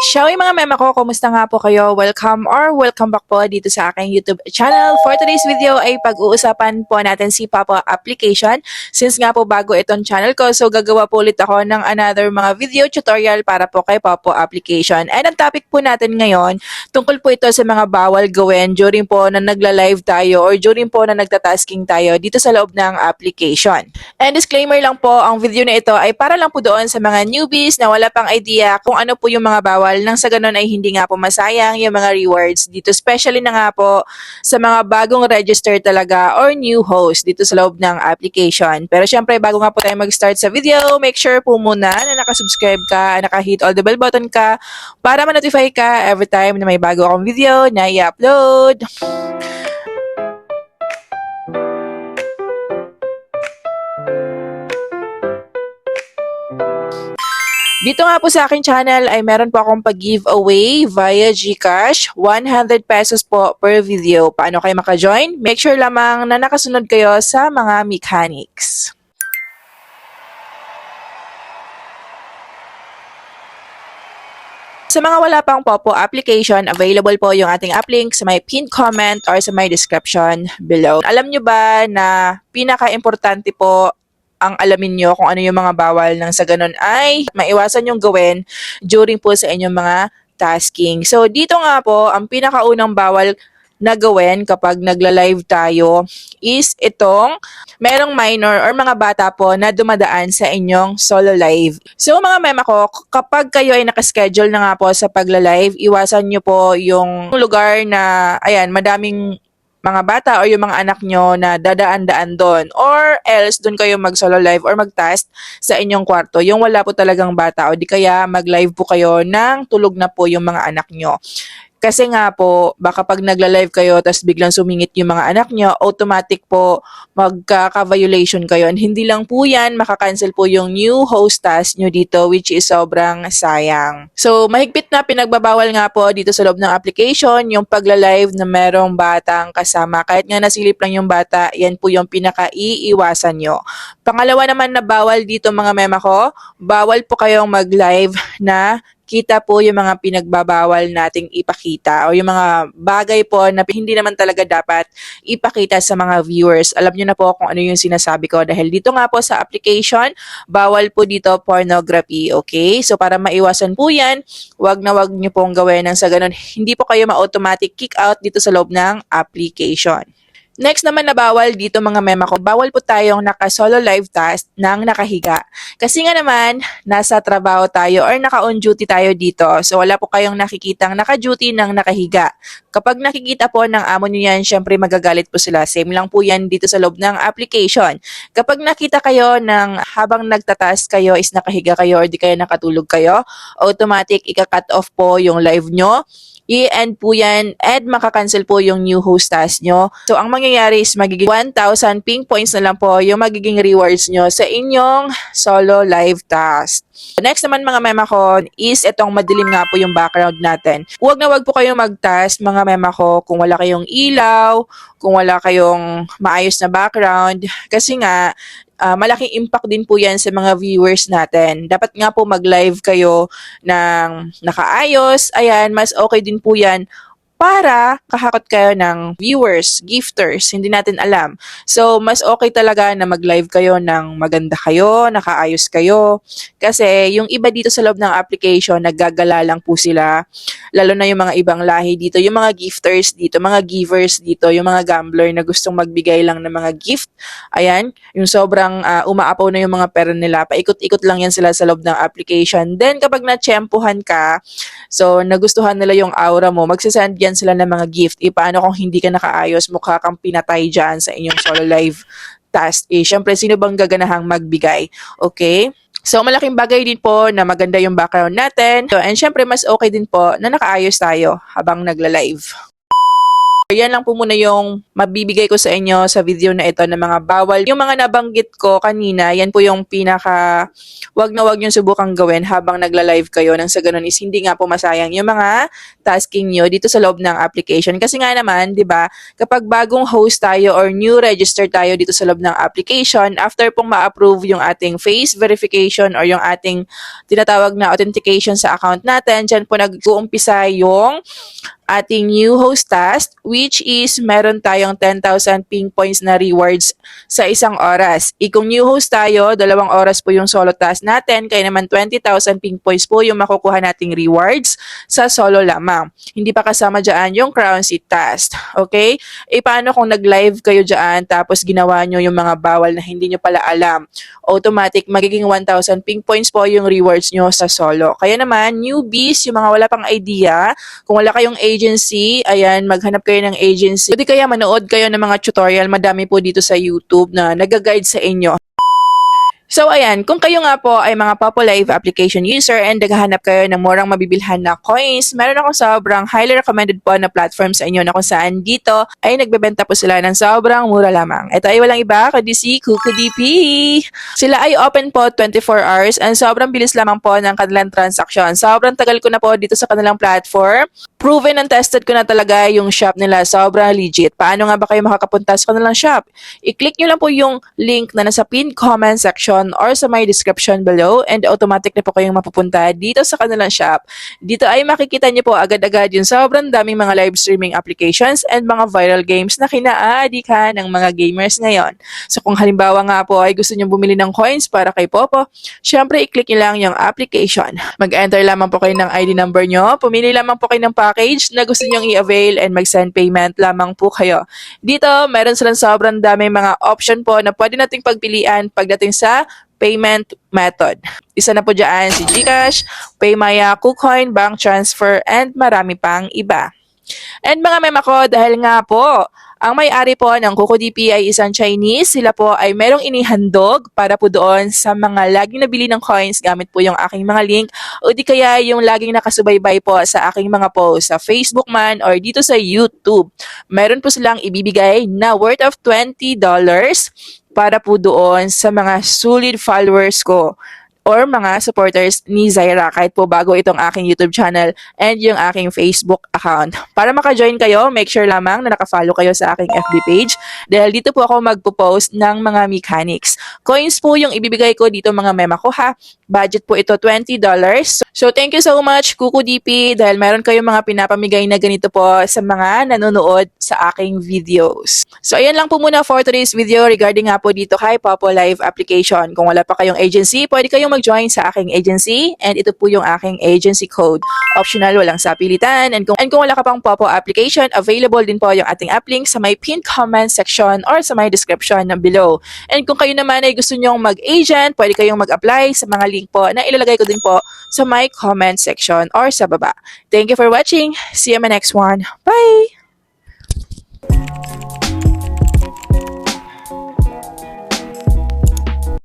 Showing mga mema ko, kumusta nga po kayo? Welcome back po dito sa aking YouTube channel. For today's video ay pag-uusapan po natin si Papa application. Since nga po bago itong channel ko, so gagawa po ulit ako ng another mga video tutorial para po kay Papa application. And ang topic po natin ngayon, tungkol po ito sa mga bawal gawin during po na nagla-live tayo or during po na nagtatasking tayo dito sa loob ng application. And disclaimer lang po, ang video na ito ay para lang po doon sa mga newbies na wala pang idea kung ano po yung mga bawal nang sa ganun ay hindi nga po masayang yung mga rewards dito. Especially na nga po sa mga bagong register talaga or new host dito sa loob ng application. Pero syempre, bago nga po tayo mag-start sa video, make sure po muna na nakasubscribe ka, naka-hit all the bell button ka para ma-notify ka every time na may bago akong video na i-upload. Dito nga po sa aking channel ay meron po akong pag-giveaway via GCash, 100 pesos po per video. Paano kayo maka-join? Make sure lamang na nakasunod kayo sa mga mechanics. Sa mga wala pang Popo application, available po yung ating app link sa may pinned comment or sa may description below. Alam nyo ba na pinaka-importante po ang alamin nyo kung ano yung mga bawal nang sa ganun ay maiwasan yung gawin during po sa inyong mga tasking. So dito nga po, ang pinakaunang bawal na gawin kapag nagla-live tayo is itong merong minor or mga bata po na dumadaan sa inyong solo live. So mga mema ko, kapag kayo ay nakaschedule na nga po sa pagla-live, iwasan nyo po yung lugar na ayan, madaming mga bata o yung mga anak nyo na dadaan-daan doon, or else doon kayo mag-solo live or mag-task sa inyong kwarto. Yung wala po talagang bata o di kaya mag-live po kayo nang tulog na po yung mga anak nyo. Kasi nga po, baka pag nagla-live kayo tapos biglang sumingit yung mga anak nyo, automatic po magkaka-violation kayo. And hindi lang po yan, makakancel po yung new host task nyo dito, which is sobrang sayang. So, mahigpit na pinagbabawal nga po dito sa loob ng application, yung pagla-live na merong batang kasama. Kahit nga nasilip lang yung bata, yan po yung pinaka-iiwasan nyo. Pangalawa naman na bawal dito mga mema ko, bawal po kayong mag-live na kita po yung mga pinagbabawal nating ipakita o yung mga bagay po na hindi naman talaga dapat ipakita sa mga viewers. Alam nyo na po kung ano yung sinasabi ko dahil dito nga po sa application, bawal po dito pornography, okay? So para maiwasan po yan, wag na wag nyo pong gawin nang sa ganun, hindi po kayo ma-automatic kick out dito sa loob ng application. Next naman na bawal dito mga mema ko, bawal po tayong naka-solo live task ng nakahiga. Kasi nga naman, nasa trabaho tayo or naka-on duty tayo dito. So wala po kayong nakikitang naka-duty ng nakahiga. Kapag nakikita po ng amo nyo yan, syempre magagalit po sila. Same lang po yan dito sa loob ng application. Kapag nakita kayo ng habang nagtatask kayo is nakahiga kayo or di kayo nakatulog kayo, automatic ika-cut off po yung live nyo. I-end po yan and makakancel po yung new host task nyo. So, ang mangyayari is magiging 1,000 ping points na lang po yung magiging rewards nyo sa inyong solo live task. Next naman mga mema ko is itong madilim nga po yung background natin. Huwag na huwag po kayong mag-task mga mema ko kung wala kayong ilaw, kung wala kayong maayos na background. Kasi nga, malaking impact din po yan sa mga viewers natin. Dapat nga po mag-live kayo ng nakaayos. Ayan, mas okay din po yan para kahakot kayo ng viewers, gifters, hindi natin alam. So, mas okay talaga na mag-live kayo ng maganda kayo, nakaayos kayo. Kasi yung iba dito sa loob ng application, naggagala lang po sila. Lalo na yung mga ibang lahi dito, yung mga gifters dito, mga givers dito, yung mga gambler na gustong magbigay lang ng mga gift. Ayan, yung sobrang umaapaw na yung mga pera nila. Paikot-ikot lang yan sila sa loob ng application. Then, kapag na-tsempuhan ka, so nagustuhan nila yung aura mo, magsasend yan sila ng mga gift. Paano kung hindi ka nakaayos, mukha kang pinatay dyan sa inyong solo live task. Syempre, sino bang gaganahang magbigay? Okay? So, malaking bagay din po na maganda yung background natin. So, and syempre, mas okay din po na nakaayos tayo habang nagla-live. Yan lang po muna yung mabibigay ko sa inyo sa video na ito na mga bawal. Yung mga nabanggit ko kanina, yan po yung pinaka wag na wag yung subukang gawin habang nagla-live kayo nang sa ganun is hindi nga po masayang yung mga tasking nyo dito sa loob ng application. Kasi nga naman, di ba, kapag bagong host tayo or new register tayo dito sa loob ng application, after pong ma-approve yung ating face verification or yung ating tinatawag na authentication sa account natin, dyan po nag-uumpisa yung ating new host task, which is meron tayong 10,000 ping points na rewards sa isang oras. Kung new host tayo, 2 oras po yung solo task natin, kaya naman 20,000 ping points po yung makukuha nating rewards sa solo lamang. Hindi pa kasama dyan yung crown seat task. Okay? Paano kung nag-live kayo dyan tapos ginawa nyo yung mga bawal na hindi nyo pala alam? Automatic, magiging 1,000 ping points po yung rewards nyo sa solo. Kaya naman, newbies, yung mga wala pang idea, kung wala kayong agency, ayan, maghanap kayo ng agency. Pwede kaya manood kayo ng mga tutorial, madami po dito sa YouTube na nag-guide sa inyo. So ayan, kung kayo nga po ay mga Popo Live application user and naghahanap kayo ng murang mabibilhan na coins, meron akong sobrang highly recommended po na platform sa inyo na kung saan dito ay nagbebenta po sila ng sobrang mura lamang. Ito ay walang iba kundi si KukuDP. Sila ay open po 24 hours and sobrang bilis lamang po ng kanilang transaction. Sobrang tagal ko na po dito sa kanilang platform. Proven and tested ko na talaga yung shop nila. Sobrang legit. Paano nga ba kayo makakapunta sa kanilang shop? I-click nyo lang po yung link na nasa pinned comment section or sa my description below and automatic na po kayong mapupunta dito sa kanilang shop. Dito ay makikita nyo po agad-agad yung sobrang daming mga live streaming applications and mga viral games na kinaadika ng mga gamers ngayon. So kung halimbawa nga po ay gusto nyo bumili ng coins para kay Popo, syempre i-click nyo lang yung application. Mag-enter lamang po kayo ng ID number nyo, pumili lamang po kayo ng package na gusto nyong i-avail and mag-send payment lamang po kayo. Dito, meron silang sobrang dami mga option po na pwede nating pagpilian pagdating sa payment method. Isa na po dyan si GCash, Paymaya, KuCoin, bank transfer, and marami pang iba. And mga mema ko, dahil nga po, ang may-ari po ng KukuDP ay isang Chinese. Sila po ay merong inihandog para po doon sa mga laging nabili ng coins gamit po yung aking mga link o di kaya yung laging nakasubaybay po sa aking mga post sa Facebook man or dito sa YouTube. Meron po silang ibibigay na worth of $20 para po doon sa mga solid followers ko or mga supporters ni Zaira kahit po bago itong aking YouTube channel and yung aking Facebook account. Para maka-join kayo, make sure lamang na naka-follow kayo sa aking FB page dahil dito po ako magpo-post ng mga mechanics. Coins po yung ibibigay ko dito mga mema ko ha. Budget po ito $20. So thank you so much KukuDP dahil meron kayong mga pinapamigay na ganito po sa mga nanonood sa aking videos. So ayan lang po muna for today's video regarding nga po dito kay Popo Live application. Kung wala pa kayong agency, pwede kayong mag-join sa aking agency and ito po yung aking agency code. Optional, walang sapilitan. And kung wala ka pang Popo application, available din po yung ating app link sa my pinned comment section or sa my description below. And kung kayo naman ay gusto nyong mag-agent, pwede kayong mag-apply sa mga link po na ilalagay ko din po sa my comment section or sa baba. Thank you for watching. See you in my next one. Bye!